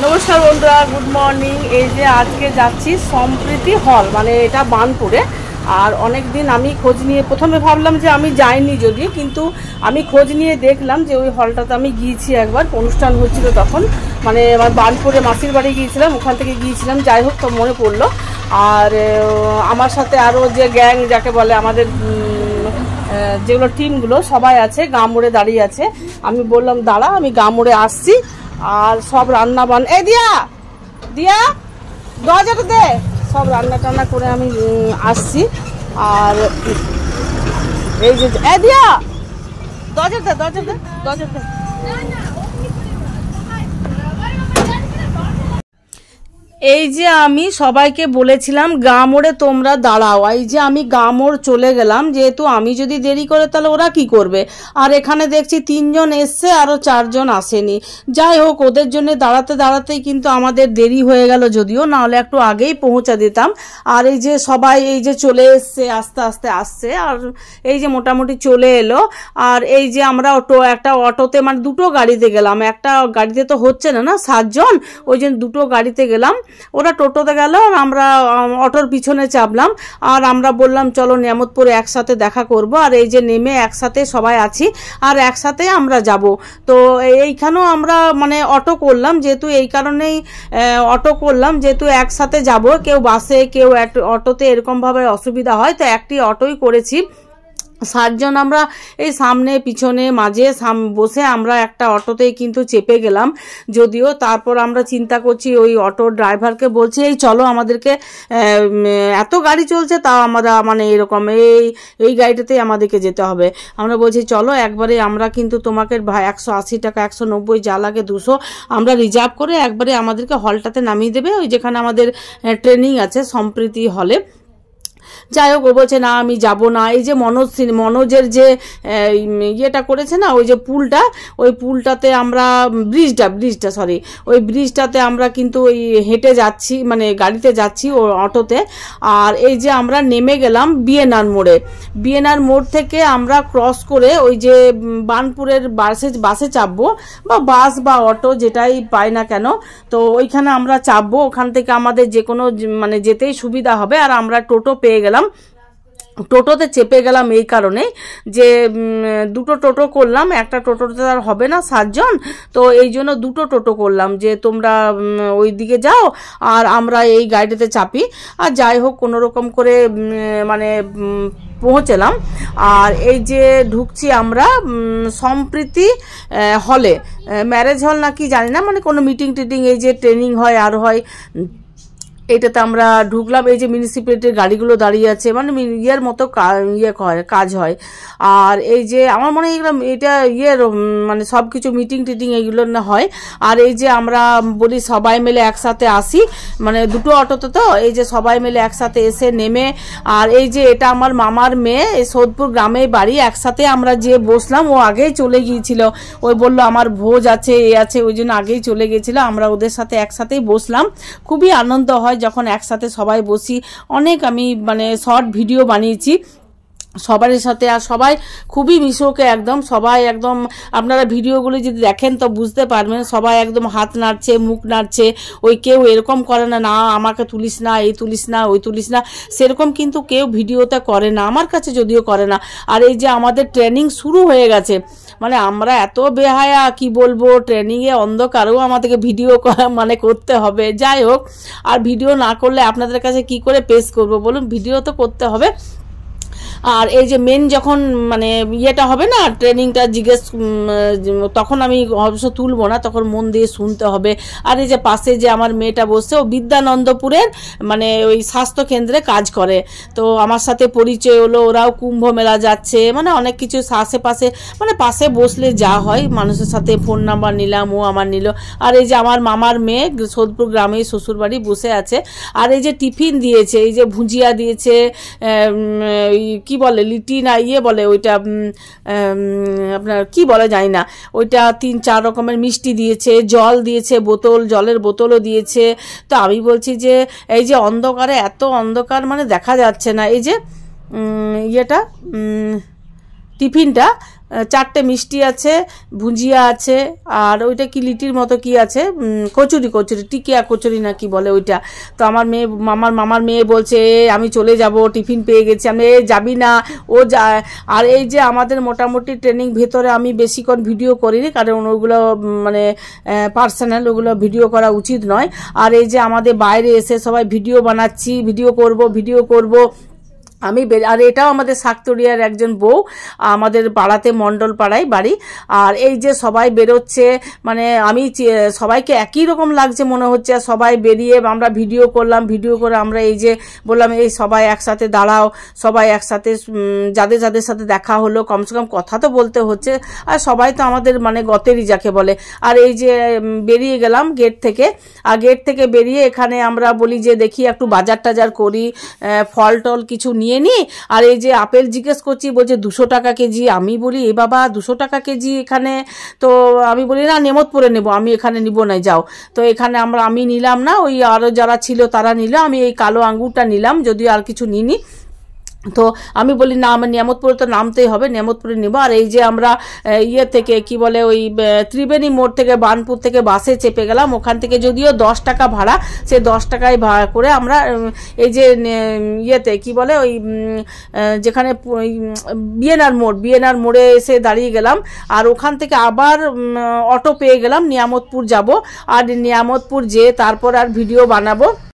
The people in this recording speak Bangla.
नमस्कार बंधुरा गुड मर्निंग। आज के जाচ্ছি সম্প্রীতি हल মানে এটা বানপুরে। আর অনেক দিন আমি খোঁজ নিয়ে প্রথমে ভাবলাম যে আমি যাইনি যদি, কিন্তু আমি খোঁজ নিয়ে দেখলাম যে ওই হলটাতে আমি গিয়েছি একবার, অনুষ্ঠান হচ্ছিল তখন, মানে আমার বানপুরে মাসির বাড়ি গিয়েছিলাম, ওখান থেকে গিয়েছিলাম। যাই হোক, তো মনে পড়লো। আর আমার সাথে আরও যে গ্যাং যাকে বলে আমাদের যেগুলো টিমগুলো সবাই আছে, গা মোড়ে দাঁড়িয়ে আছে। আমি বললাম দাঁড়া, আমি গা মোড়ে আসছি। আর সব রান্না এই দিয়া দিয়া দরজাটা দে, সব রান্না টান্না করে আমি আসছি। আর এই যে দিয়া দরজা দে দরজা দে দরজা দে। এই যে আমি সবাইকে বলেছিলাম গা মোড়ে তোমরা দাঁড়াও। এই যে আমি গা মোড় চলে গেলাম, যেহেতু আমি যদি দেরি করে তাহলে ওরা কি করবে। আর এখানে দেখছি 3 জন এসছে, আরও 4 জন আসেনি। যাই হোক, ওদের জন্য দাঁড়াতে দাঁড়াতেই কিন্তু আমাদের দেরি হয়ে গেল, যদিও না হলে একটু আগেই পৌঁছা দিতাম। আর এই যে সবাই এই যে চলে এসছে, আস্তে আস্তে আসছে। আর এই যে মোটামুটি চলে এলো। আর এই যে আমরা একটা অটোতে, মানে দুটো গাড়িতে গেলাম। একটা গাড়িতে তো হচ্ছে না 7 জন, ওই জন্য দুটো গাড়িতে গেলাম। ওরা টোটোতে গেল, আমরা অটোর পিছনে চাপলাম। আর আমরা বললাম চলো নিয়ামতপুরে একসাথে দেখা করব। আর এই যে নেমে একসাথে সবাই আছি, আর একসাথে আমরা যাব। তো এইখানেও আমরা মানে অটো করলাম, যেহেতু এই কারণেই অটো করলাম, যেহেতু একসাথে যাব। কেউ বাসে, কেউ অটোতে, এরকমভাবে অসুবিধা হয়, তো একটি অটোই করেছি। 7 জন আমরা এই সামনে পিছনে মাঝে বসে আমরা একটা অটোতেই কিন্তু চেপে গেলাম। যদিও তারপর আমরা চিন্তা করছি, ওই অটো ড্রাইভারকে বলছি এই চলো, আমাদেরকে এত গাড়ি চলছে, তাও আমরা মানে এরকম এই গাড়িটাতেই আমাদেরকে যেতে হবে। আমরা বলছি চলো একবারে, আমরা কিন্তু তোমাকে 180 টাকা 190 যা লাগে 200 আমরা রিজার্ভ করে একবারে আমাদেরকে হলটাতে নামিয়ে দেবে, ওই যেখানে আমাদের ট্রেনিং আছে সম্প্রীতি হলে। যাই হোক, ও বলছে না আমি যাব না। এই যে মনোজের যে ইয়েটা করেছে না, ওই যে পুলটা, ওই পুলটাতে আমরা ব্রিজটা সরি, ওই ব্রিজটাতে আমরা কিন্তু ওই হেঁটে যাচ্ছি, মানে গাড়িতে যাচ্ছি ও অটোতে। আর এই যে আমরা নেমে গেলাম বিএনআর মোড়ে। বিএনআর মোড় থেকে আমরা ক্রস করে ওই যে বানপুরের বাসে চাপবো, বা বাস বা অটো যেটাই পাই না কেন, তো ওইখানে আমরা চাপবো। ওখান থেকে আমাদের যে কোনো মানে যেতেই সুবিধা হবে। আর আমরা টোটো পেয়ে গেলাম, টোটোতে চেপে গেলাম এই কারণে যে দুটো টোটো করলাম, একটা টোটোতে আর হবে না 7 জন, তো এই জন্য দুটো টোটো করলাম, যে তোমরা ওই দিকে যাও আর আমরা এই গাড়িতে চাপি। আর যাই হোক, কোনো রকম করে মানে পৌঁছলাম। আর এই যে ঢুকছি আমরা সম্প্রীতি হলে, ম্যারেজ হল নাকি জানি না, মানে কোনো মিটিং টিটিং, এই যে ট্রেনিং হয় আর হয়, এইটাতে আমরা ঢুকলাম। এই যে মিউনিসিপ্যালিটির গাড়িগুলো দাঁড়িয়ে আছে, মানে ইয়ের মতো কাজ হয়। আর এই যে আমার মনে হয় এটা মানে সব কিছু মিটিং টিটিং এইগুলো না হয়। আর এই যে আমরা বলি সবাই মিলে একসাথে আসি, মানে দুটো অটোতে, তো এই যে সবাই মিলে একসাথে এসে নেমে। আর এই যে এটা আমার মামার মেয়ে, এই সোদপুর গ্রামে বাড়ি। একসাথে আমরা যে বসলাম, ও আগেই চলে গিয়েছিল, ওই বললো আমার ভোজ আছে আছে, ওই জন্য আগেই চলে গিয়েছিল। আমরা ওদের সাথে একসাথেই বসলাম। খুবই আনন্দ হয় যখন একসাথে সবাই বসি। অনেক আমি মানে শর্ট ভিডিও বানিয়েছি সবার সাথে। আর সবাই খুবই মিশুকে, একদম সবাই একদম, আপনারা ভিডিওগুলো যদি দেখেন তো বুঝতে পারবেন, সবাই একদম হাত নাড়ছে, মুখ নাড়ছে। ওই কেউ এরকম করে না, না আমাকে তুলিস না, এই তুলিস না, ওই তুলিস না, সেরকম কিন্তু কেউ ভিডিওতে করে না, আমার কাছে যদিও করে না। আর এই যে আমাদের ট্রেনিং শুরু হয়ে গেছে, মানে আমরা এত বেহায়া কি বলবো, ট্রেনিংয়ে অন্ধকারেও আমাদেরকে ভিডিও মানে করতে হবে। যাই হোক, আর ভিডিও না করলে আপনাদের কাছে কি করে পেশ করব বলুন, ভিডিও তো করতে হবে। আর এই যে মেন যখন মানে ইয়েটা হবে না, ট্রেনিংটা তখন আমি অবশ্য তুলবো না, তখন মন দিয়ে শুনতে হবে। আর এই যে পাশে যে আমার মেয়েটা বসছে, ও বিদ্যানন্দপুরের মানে ওই স্বাস্থ্য কেন্দ্রে কাজ করে, তো আমার সাথে পরিচয় হলো। ওরাও কুম্ভ মেলা যাচ্ছে, মানে অনেক কিছু আশেপাশে, মানে পাশে বসলে যা হয় মানুষের সাথে ফোন নাম্বার নিলাম, ও আমার নিল। আর এই যে আমার মামার মেয়ে সোদপুর গ্রামে শ্বশুরবাড়ি বসে আছে। আর এই যে টিফিন দিয়েছে, এই যে ভুজিয়া দিয়েছে, কি বলে লিটি না বলে ওইটা, আপনার কি বলে জানি না, ওইটা 3-4 রকমের মিষ্টি দিয়েছে, জল দিয়েছে, জলের বোতলও দিয়েছে। তো আমি বলছি যে এই যে অন্ধকারে, এত অন্ধকার মানে দেখা যাচ্ছে না, এই যে ইয়েটা টিফিনটা চারটে মিষ্টি আছে, ভুজিয়া আছে, আর ওইটা কি লিটির মতো কি আছে, কচুরি টিকিয়া কচুরি না কি বলে ওইটা। তো আমার মামার মেয়ে বলছে আমি চলে যাব, টিফিন পেয়ে গেছি। আমি যাবি না, ও যা। আর এই যে আমাদের মোটামুটি ট্রেনিং ভেতরে আমি বেশিক্ষণ ভিডিও করিনি, কারণ ওগুলো মানে পার্সোনাল, ওগুলো ভিডিও করা উচিত নয়। আর এই যে আমাদের বাইরে এসে সবাই ভিডিও বানাচ্ছি, ভিডিও করব আমি। আর এটাও আমাদের শাকতরিয়ার একজন বউ, আমাদের পাড়াতে মণ্ডল পাড়ায় বাড়ি। আর এই যে সবাই বেরোচ্ছে, মানে আমি সবাইকে একই রকম লাগছে মনে হচ্ছে। সবাই বেরিয়ে আমরা ভিডিও করলাম, ভিডিও করে আমরা এই যে বললাম এই সবাই একসাথে দাঁড়াও, সবাই একসাথে যাদের সাথে দেখা হলো কমসে কম কথা তো বলতে হচ্ছে। আর সবাই তো আমাদের মানে গতেরই যাকে বলে। আর এই যে বেরিয়ে গেলাম গেট থেকে, আর গেট থেকে বেরিয়ে এখানে আমরা বলি যে দেখি একটু বাজার টাজার করি, ফল টল কিছু নিয়ে নি। আর এই যে আপেল জিজ্ঞেস করছি, বলছে 200 টাকা কেজি। আমি বলি এ বাবা 200 টাকা কেজি এখানে? তো আমি বলি না, নেমতপুরে নেব, আমি এখানে নিব না, যাও। তো এখানে আমি নিলাম না, ওই আরো যারা ছিল তারা নিল, আমি এই কালো আঙ্গুরটা নিলাম, যদিও আর কিছু নিইনি। তো আমি বলি না, আমার নেমতপুরে তো নামতেই হবে, নেমতপুরে নিব। আর এই যে আমরা ইয়ে থেকে কি বলে ওই ত্রিবেণী মোড় থেকে বার্নপুর থেকে বাসে চেপে গেলাম। ওখান থেকে যদিও 10 টাকা ভাড়া, সে 10 টাকায় ভাড়া করে আমরা এই যে ইয়েতে কি বলে ওই যেখানে বিএনআর মোড়ে এসে দাঁড়িয়ে গেলাম। আর ওখান থেকে আবার অটো পেয়ে গেলাম, নিয়ামতপুর যাব। আর নিয়ামতপুর যেয়ে তারপর আর ভিডিও বানাবো।